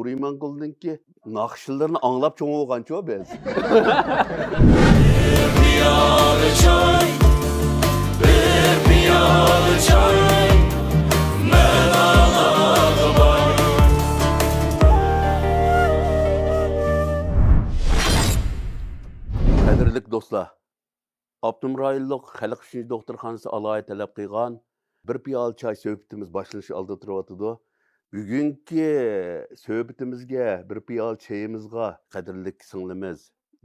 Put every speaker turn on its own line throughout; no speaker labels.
Nurimanqulninki naqshlarni anglab cho'ng bo'lgancho biz.
Piyola choy, bir piyola choy, menalag'i boy.
Qadrli do'stlar, Abdum rayonlik xalq uchun doktorxonasi alohida talab qilgan bir piyola choy suhbatimiz boshlanishi oldida turibdi. Bugungi suhbatimizga bir piyola choyimizga qadrli singlimiz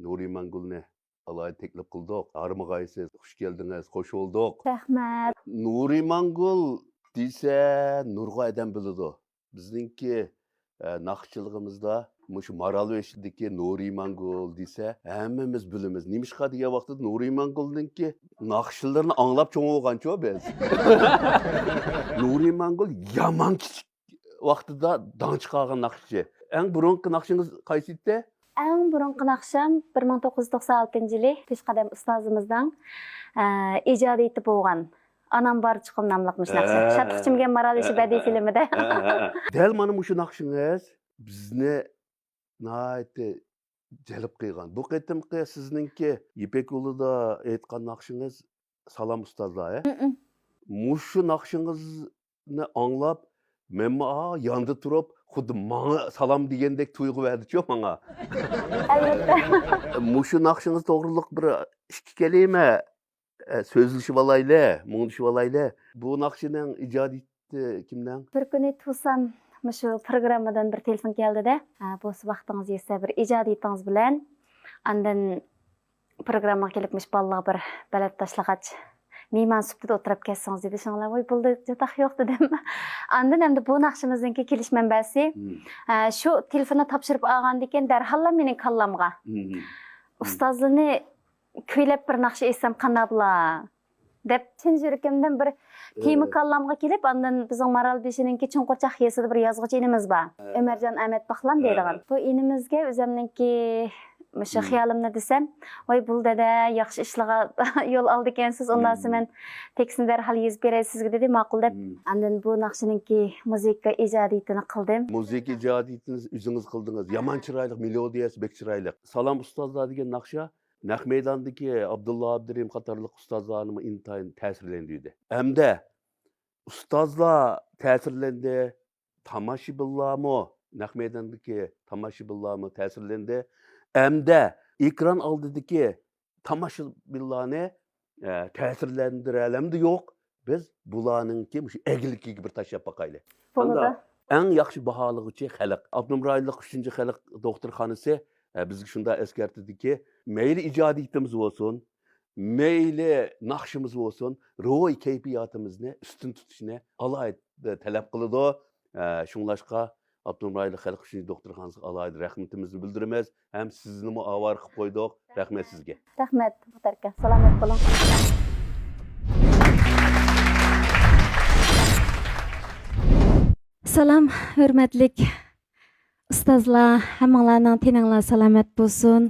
Nurimanqulni alohida taklif qildik. Armag'aysiz, xush keldingiz, qo'sh bo'ldik.
Rahmat.
Nurimanqul desa nurg'a adam biladi. Bizningki naqshchiligimizda Muş Maral veşideki Nurimanqul desa hammamiz bilamiz. Nimishqa degan vaqtda Nurimanqulninki naqshlarni anglab cho'ng bo'lgancho biz. Nurimanqul yomon kichik vaqtida dong chiqargan naqshchi. Eng burungi naqshingiz qaysi edi?
Eng burungi naqshim 1996-yili peshqadam ustozimizdan ijodiyati bo'lgan. Anam bar chiqim nomliq naqshi. Shatqichimga Maral veshi badiiy filmida.
Dal mana shu naqshingiz bizni nihoyatda jalb qilgan. Bu qitimqi sizningki Ipak yo'lida aytgan naqshingiz salom ustozlar. Mushu naqshingizni anglab, men yonda turib, xuddi menga salom degandek tuyg'u berdi-ku menga.
Albatta.
Mushu naqshingiz to'g'riliq bir ikki kalima so'zlashib olayli, muңlashib olayli. Bu naqshining ijodiyati kimdan?
Bir kuni tursam shu programmadan bir telefon keldi-da, bu vaqtingiz yetsa bir ijodiyatingiz bilan andan programmaga kelibmish bolalar bir balad tashlag'ach mehmon subtida o'tirib ketsangiz dedi. Shunlar voy bo'ldi, jataq yo'q dedim. Andan endi bu naqshimizningki kelish manbasi shu telefonni topshirib olgandan keyin darhol mening kallamga ustozini kuylab bir naqsh etsam qanday bo'lar deb chin yuragimdan bir tema kallamga kelib, andan bizning Maral beshininki Chunqurcha xiyasida bir yozuvchi inimiz bor. Ömerjon Ahmet Baxlan deydigan. Bu inimizga o'zimninki shu xiyolimni desam, voy bu dada yaxshi ishlarga yo'l oldi ekansiz, undan so'ng men tekstni darhol yozib beray sizga dedi, ma'qul deb. Andan bu naqshininki muzika ijodiyatini qildim.
Muzika ijodiyatini o'zingiz qildingiz. Yomon chiroyli melodiyasi bek chiroyli. Salom ustozlar degan naqsha Naq maydondagi Abdulla Abdurim qatorliq ustozlarni intayin ta'sirlandirdi. Hamda ustozlar ta'sirlandi, tomoshabinlarmi Naq maydondagi tomoshabinlarmi ta'sirlandi. Hamda ekran oldidagi tomoshabinlarni ta'sirlandiralmdi yo'q. Biz bularningki shu egilligiga bir tashlab boqaylik.
Bo'ladi.
Eng yaxshi baholag'uchi xalq. Abdum rayonlik 3-chi xalq doktorxonasi bizga shunda eskartdiki, mayli ijodiyatimiz bo'lsin, mayli naqshimiz bo'lsin, ruhiy kayfiyatimizni ustun tutishni alohida talab qiladi. Shunglashqa Abdum rayonlik xalq 3-chi doktorxonasiga alohida rahmatimizni bildiramiz. Ham sizni avvar qilib qo'ydik. Rahmat sizga.
Rahmat, Muxtarka. Salomat bo'ling. Salam, hurmatli ustozlar, hammanglarning teninglar salomat bo'lsin.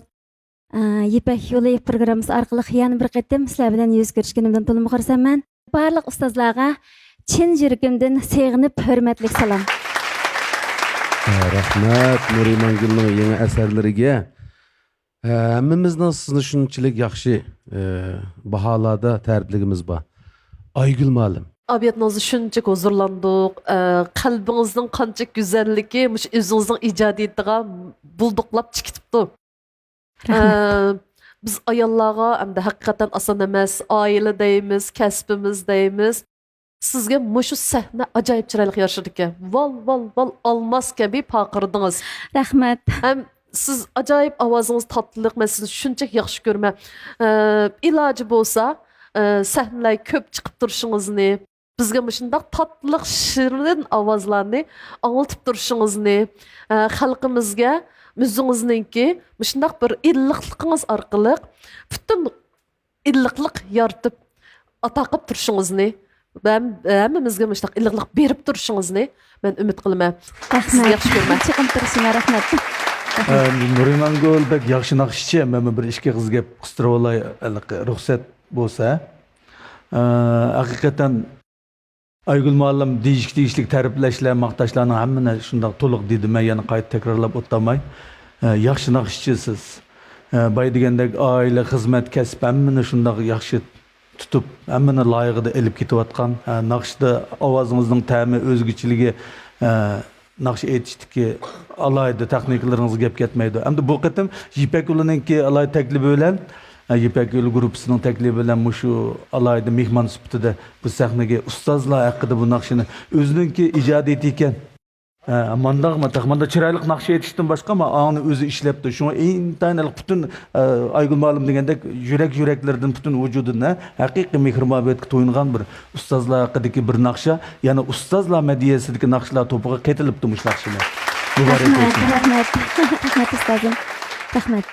Ipak yo'li programmasi orqali yana bir qatim sizlar bilan yuz ko'rishganimdan to'liq xursandman. Barliq ustozlarga chin yuragimdan sevginib hurmatli salom.
Rahmat Nurimanqulning yangi asarlariga hammamizning sizni shunchalik yaxshi baholarda ta'rifligimiz bor. Aygul ma'lum.
Abiyatınızı şunçak huzurlandık, kalbinizin qancha güzelligi, o'zingizning ijodiyatiga bulduqlab chiqibdi. Biz ayollarga hamda haqiqatan oson emas, oila deymiz, kasbimiz deymiz. Sizga mushu sahna ajoyib chiroyli yarashadi ekan. Val olmos kabi paqirdingiz.
Rahmat.
Ham siz ajoyib ovozingiz tatliliq, men sizni shunchak yaxshi ko'raman. Iloji bo'lsa, sahnalar ko'p chiqib turishingizni, bizga shundoq tatliliq shirin ovozlarni anglatib turishingizni, xalqimizga o'zingizninki shundoq bir illiqligingiz orqali butun illiqlik yaratib ato qilib turishingizni, hammamizga shundoq illiqlik berib turishingizni men umid qilaman. Sizni yaxshi ko'raman.
Chiqib turishingizga rahmat.
Nurimanqul bek yaxshi naqshchi. Men bir ishga qizga qistirib olay, ruxsat bo'lsa. Haqiqatan Aygül muallim deyişlik tərifləşlər, maqtaşlarının həmmini şundaq toluq dedi. Mən yana qayıt təkrarlab o'tlamay. Yaxşı naqshchisiz. Bay degəndək ailə, xizmət, kəsb həmmini şundaq yaxşı tutub, həmmini layıqıda elib ketiyotqan. Naqshda ovozingizning ta'mi, o'zgichiligi, naqsh aytishdiki alayda texnikalaringiz gap ketmaydi. Endi bu qatim Yipak ulininki alay taklifi bilan Yipak yo'li gruppasining taklifi bilan mushu alayda mehmon sifatida bu sahnaga ustozlar haqida bu naqshini o'zininki ijodiyati ekan. Manda chiroyli naqsh aytishdan boshqa ani o'zi ishlabdi. Shunga intaynalik butun Aygul muallim degandek yuraklardan butun vujudidan haqiqiy mehr-muhabbatga to'yingan bir ustozlar haqidagi bir naqsha, yana ustozlar madiyasidagi naqshlar to'piga qaytilibdi mush naqshlar.
Rahmat, rahmat. Rahmat ustozim. Rahmat.